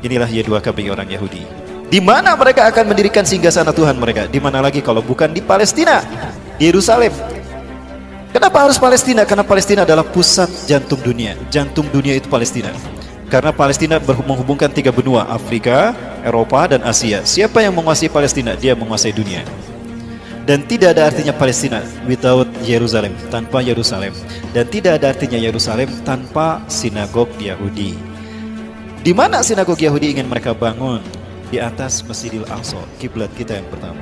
Inilah Y2K bagi orang Yahudi. Di mana mereka akan mendirikan singgasana Tuhan mereka? Di mana lagi kalau bukan di Palestina, di Yerusalem. Kenapa harus Palestina? Karena Palestina adalah pusat jantung dunia. Jantung dunia itu Palestina. Karena Palestina menghubungkan 3 benua, Afrika, Eropa, dan Asia. Siapa yang menguasai Palestina? Dia menguasai dunia. Dan tidak ada artinya Palestina without Yerusalem, tanpa Yerusalem. Dan tidak ada artinya Yerusalem tanpa sinagog Yahudi. Di mana sinagog Yahudi ingin mereka bangun? Di atas Masjidil Aqsa, kiblat kita yang pertama.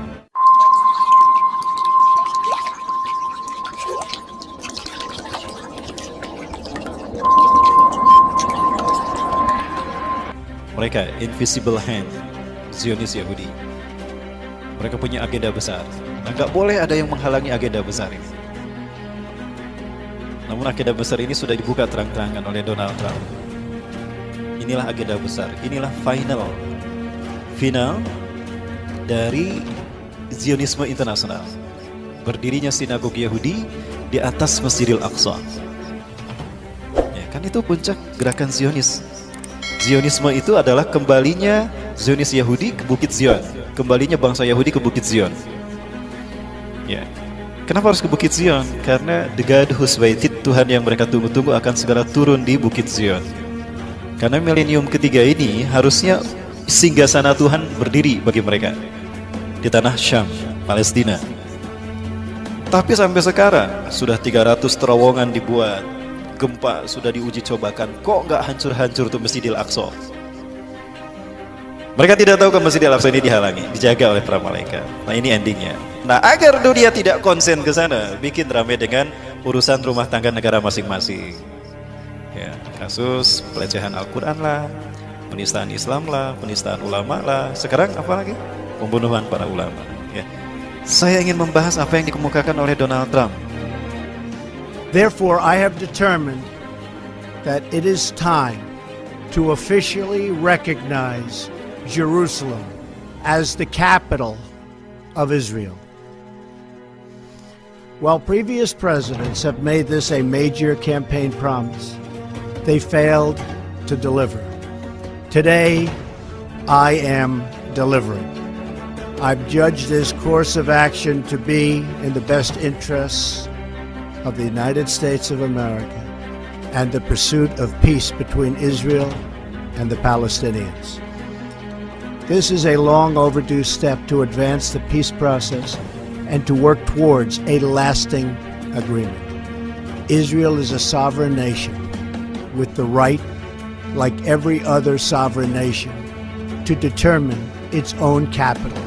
Mereka invisible hand, Zionis Yahudi. Mereka punya agenda besar. Nah, nggak boleh ada yang menghalangi agenda besar ini. Namun agenda besar ini sudah dibuka terang-terangan oleh Donald Trump. Inilah agenda besar, inilah final dari Zionisme internasional. Berdirinya sinagog Yahudi di atas Masjidil Aqsa. Ya, kan itu puncak gerakan Zionis. Zionisme itu adalah kembalinya Zionis Yahudi ke Bukit Zion, kembalinya bangsa Yahudi ke Bukit Zion. Ya, kenapa harus ke Bukit Zion? Karena the God who's waited, Tuhan yang mereka tunggu-tunggu akan segera turun di Bukit Zion. Karena milenium ketiga ini harusnya singgasana Tuhan berdiri bagi mereka di tanah Syam, Palestina. Tapi sampai sekarang sudah 300 terowongan dibuat, gempa sudah diuji cobakan, kok nggak hancur-hancur tuh Masjidil Aqsa? Mereka tidak tahu kan Masjidil Aqsa ini dihalangi, dijaga oleh para malaikat. Nah, ini endingnya. Nah, agar dunia tidak konsen ke sana, bikin ramai dengan urusan rumah tangga negara masing-masing. Ya, kasus pelecehan Al-Quran lah, penistaan Islam lah, penistaan ulama lah. Sekarang apa lagi? Pembunuhan para ulama. Ya. Saya ingin membahas apa yang dikemukakan oleh Donald Trump. Therefore, I have determined that it is time to officially recognize Jerusalem as the capital of Israel. While previous presidents have made this a major campaign promise, they failed to deliver. Today, I am delivering. I've judged this course of action to be in the best interests of the United States of America and the pursuit of peace between Israel and the Palestinians. This is a long overdue step to advance the peace process and to work towards a lasting agreement. Israel is a sovereign nation with the right, like every other sovereign nation, to determine its own capital.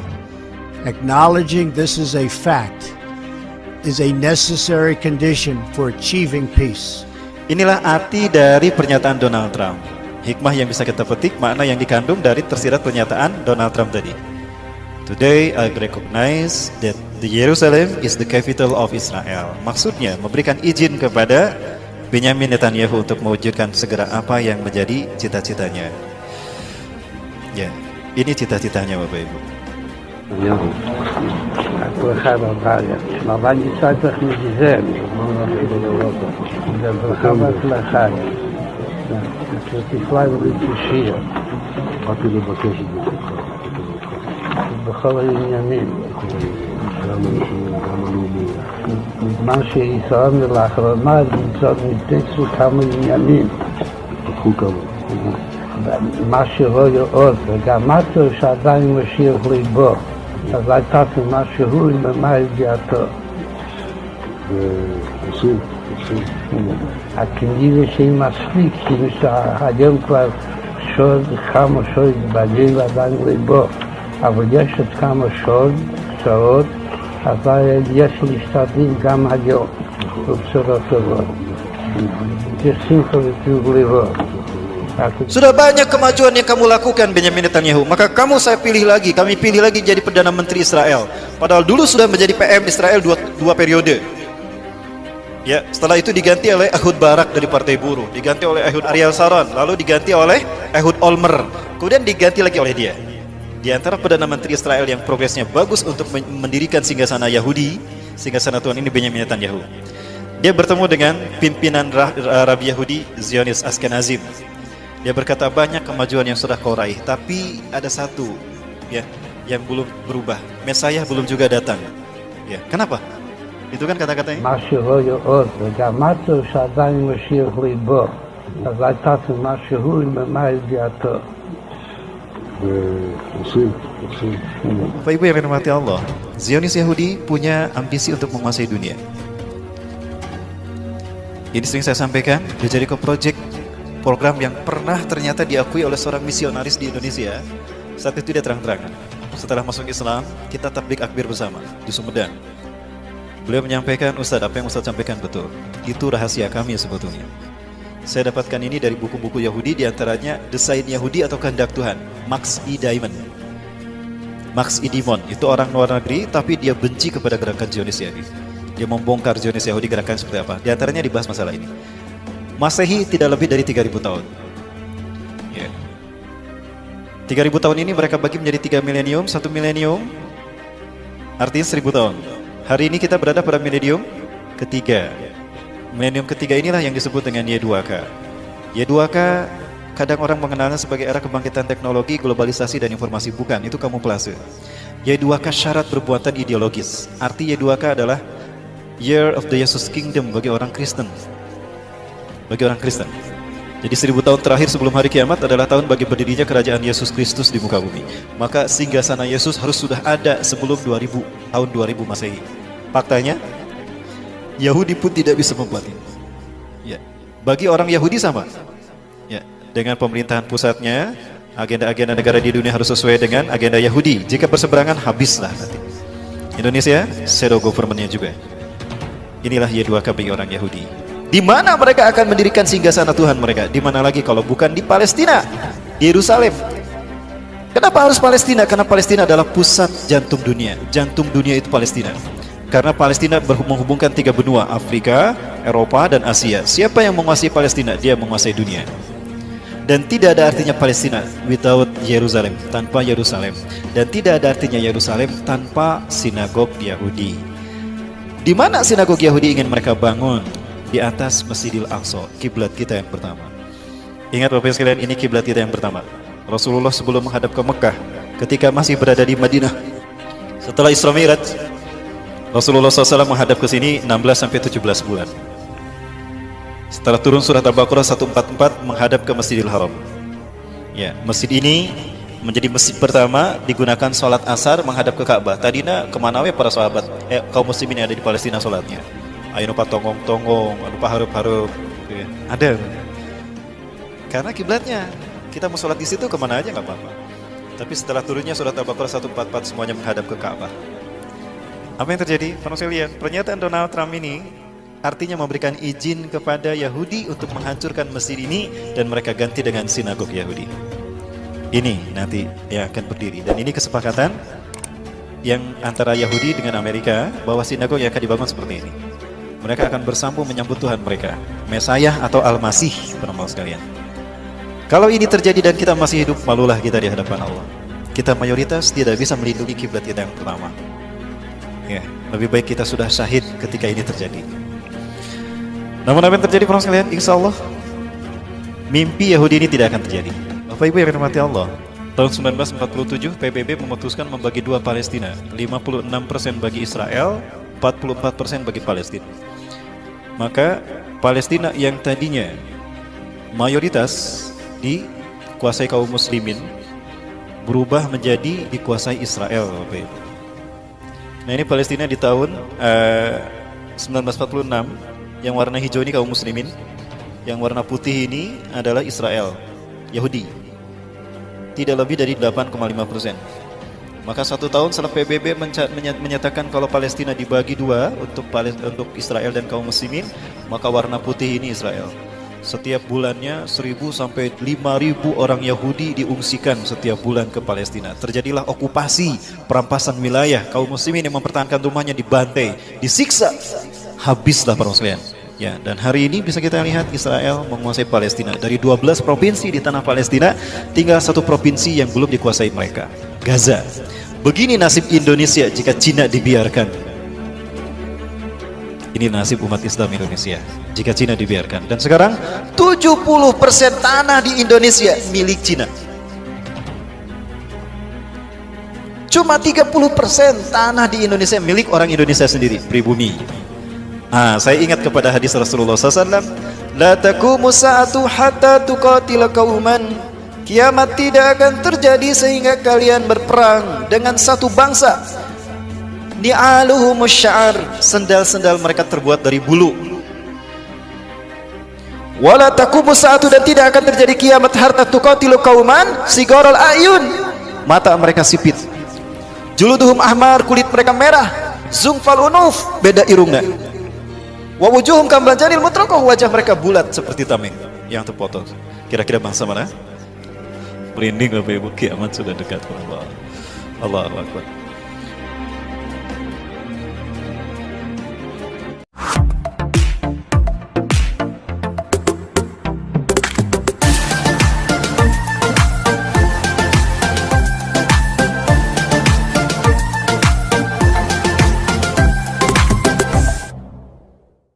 Acknowledging this is a fact is a necessary condition for achieving peace. Inilah arti dari pernyataan Donald Trump. Hikmah yang bisa kita petik, makna yang dikandung dari tersirat pernyataan Donald Trump tadi. Today I recognize that the Jerusalem is the capital of Israel. Maksudnya memberikan izin kepada Benyamin Netanyahu untuk mewujudkan segera apa yang menjadi cita-citanya. Ya, ini cita-citanya Bapak Ibu. הברכה בבית, אבל ניסה צריך מגזם, זה ברכה בהצלחה, שתפלא ובתושיע, באתי לבקש את זה, בכל העניינים, גם הלאומי. בזמן שישראל לאחרונה נמצאו כמה עניינים, פתחו כמה. מה שרואה עוד, וגם משהו שעדיין משאיר ליבו, אז הייתה מה שהוא ומה ידיעתו. ועושים. הכנראה שהיא מספיק, כאילו שהיום כבר כמה שוד בדין ועדיין ליבו, אבל יש עוד כמה שעות, אז יש להשתדל גם היום, בבשורות טובות. יש שמחה וטוב ליבו. Sudah banyak kemajuan yang kamu lakukan Benyamin Netanyahu, maka kami pilih lagi jadi Perdana Menteri Israel. Padahal dulu sudah menjadi PM Israel dua periode. Ya, setelah itu diganti oleh Ehud Barak dari Partai Buruh, diganti oleh Ehud Ariel Sharon, lalu diganti oleh Ehud Olmer, kemudian diganti lagi oleh dia. Di antara Perdana Menteri Israel yang progresnya bagus untuk mendirikan singgasana Yahudi, singgasana Tuhan ini Benyamin Netanyahu. Dia bertemu dengan pimpinan Rabi Yahudi Zionis Ashkenazim. Dia berkata banyak kemajuan yang sudah kau raih, tapi ada satu ya yang belum berubah. Mesias belum juga datang. Ya, kenapa? Itu kan kata-katanya. משהו לא יאות, וגם משהו שעדיין משאיר ליבו. אז הייתה משהו ממה ידיעתו. ועושים. Bapak Ibu yang dirahmati Allah, Zionis Yahudi punya ambisi untuk menguasai dunia. Ini sering saya sampaikan, The Jericho Project, program yang pernah ternyata diakui oleh seorang misionaris di Indonesia. Saat itu dia terang-terangan, setelah masuk Islam, kita tablik akbir bersama di Sumedang. Beliau menyampaikan, Ustadz, apa yang Ustadz sampaikan betul. Itu rahasia kami sebetulnya. Saya dapatkan ini dari buku-buku Yahudi, diantaranya Desain Yahudi atau Kehendak Tuhan, Max E. Diamond. Max E. Diamond itu orang luar negeri, tapi dia benci kepada gerakan Zionis Yahudi. Dia membongkar Zionis Yahudi gerakan seperti apa. Di antaranya dibahas masalah ini. Masehi tidak lebih dari 3.000 tahun. 3.000 tahun ini mereka bagi menjadi 3 milenium, 1 milenium, artinya 1.000 tahun. Hari ini kita berada pada milenium ketiga. Milenium ketiga inilah yang disebut dengan Y2K. Y2K kadang orang mengenalnya sebagai era kebangkitan teknologi, globalisasi, dan informasi. Bukan, itu kamuflase. Y2K syarat perbuatan ideologis. Arti Y2K adalah Year of the Jesus Kingdom bagi orang Kristen. Bagi orang Kristen. Jadi 1.000 tahun terakhir sebelum hari kiamat adalah tahun bagi berdirinya kerajaan Yesus Kristus di muka bumi. Maka singgasana Yesus harus sudah ada sebelum tahun 2000 Masehi. Faktanya, Yahudi pun tidak bisa membuat ini. Ya. Bagi orang Yahudi sama. Ya. Dengan pemerintahan pusatnya, agenda-agenda negara di dunia harus sesuai dengan agenda Yahudi. Jika berseberangan, habislah nanti. Indonesia, shadow government-nya juga. Inilah Y2K bagi orang Yahudi. Di mana mereka akan mendirikan singgasana Tuhan mereka? Di mana lagi kalau bukan di Palestina, di Yerusalem. Kenapa harus Palestina? Karena Palestina adalah pusat jantung dunia. Jantung dunia itu Palestina. Karena Palestina menghubungkan 3 benua, Afrika, Eropa, dan Asia. Siapa yang menguasai Palestina? Dia menguasai dunia. Dan tidak ada artinya Palestina without Yerusalem, tanpa Yerusalem. Dan tidak ada artinya Yerusalem tanpa sinagog Yahudi. Di mana sinagog Yahudi ingin mereka bangun? Di atas Masjidil Aqsa, kiblat kita yang pertama. Ingat Bapak sekalian, ini kiblat kita yang pertama. Rasulullah sebelum menghadap ke Mekah, ketika masih berada di Madinah, setelah Isra Mi'raj, Rasulullah SAW menghadap ke sini 16-17 bulan. Setelah turun surat Al-Baqarah 144 menghadap ke Masjidil Haram. Ya, masjid ini menjadi masjid pertama digunakan sholat asar menghadap ke Ka'bah. Tadinya kemana we para sahabat, kaum muslimin yang ada di Palestina sholatnya? Ayo nupa tonggong-tonggong, nupa harup-harup. Ya, ada. Karena kiblatnya, kita mau sholat di situ kemana aja nggak apa-apa. Tapi setelah turunnya surat Al-Baqarah 144 semuanya menghadap ke Ka'bah. Apa yang terjadi? Lihat, pernyataan Donald Trump ini artinya memberikan izin kepada Yahudi untuk menghancurkan masjid ini dan mereka ganti dengan sinagog Yahudi. Ini nanti yang akan berdiri, dan ini kesepakatan yang antara Yahudi dengan Amerika bahwa sinagog yang akan dibangun seperti ini. Mereka akan bersambung menyambut Tuhan mereka, Mesias atau Al-Masih, teman-teman sekalian. Kalau ini terjadi dan kita masih hidup, malulah kita di hadapan Allah. Kita mayoritas tidak bisa melindungi kiblat kita yang pertama. Ya, lebih baik kita sudah syahid ketika ini terjadi. Namun apa yang terjadi teman sekalian? Insya Allah mimpi Yahudi ini tidak akan terjadi. Bapak Ibu yang dirahmati Allah, tahun 1947 PBB memutuskan membagi dua Palestina, 56% bagi Israel, 44% bagi Palestina. Maka Palestina yang tadinya mayoritas dikuasai kaum muslimin berubah menjadi dikuasai Israel, Bapak Ibu. Nah, ini Palestina di tahun 1946, yang warna hijau ini kaum muslimin, yang warna putih ini adalah Israel, Yahudi. Tidak lebih dari 8,5%. Maka 1 tahun setelah PBB menyatakan kalau Palestina dibagi dua untuk Israel dan kaum muslimin, maka warna putih ini Israel. Setiap bulannya 1.000 sampai 5.000 orang Yahudi diungsikan setiap bulan ke Palestina. Terjadilah okupasi, perampasan wilayah. Kaum muslimin yang mempertahankan rumahnya dibantai, disiksa. Habislah para sekalian. Ya, dan hari ini bisa kita lihat Israel menguasai Palestina. Dari 12 provinsi di tanah Palestina, tinggal 1 provinsi yang belum dikuasai mereka, Gaza. Begini nasib Indonesia jika Cina dibiarkan. Ini nasib umat Islam Indonesia jika Cina dibiarkan. Dan sekarang 70% tanah di Indonesia milik Cina. Cuma 30% tanah di Indonesia milik orang Indonesia sendiri, pribumi. Saya ingat kepada hadis Rasulullah SAW, la taqumu sa'atu hatta tuqatila qauman. Kiamat tidak akan terjadi sehingga kalian berperang dengan satu bangsa. Ni'aluhumus sya'ar, sendal-sendal mereka terbuat dari bulu. Wala taqumu sa'atu, dan tidak akan terjadi kiamat hatta tuqatilu qauman sigarul ayun, mata mereka sipit. Juluduhum ahmar, kulit mereka merah. Zungfal unuf, beda irungnya. Wa wujuhum kamlanjanil mutraqah, wajah mereka bulat seperti tameng yang terpotong. Kira-kira bangsa mana? Merinding Bapak Ibu, kiamat sudah dekat. Allahu Akbar.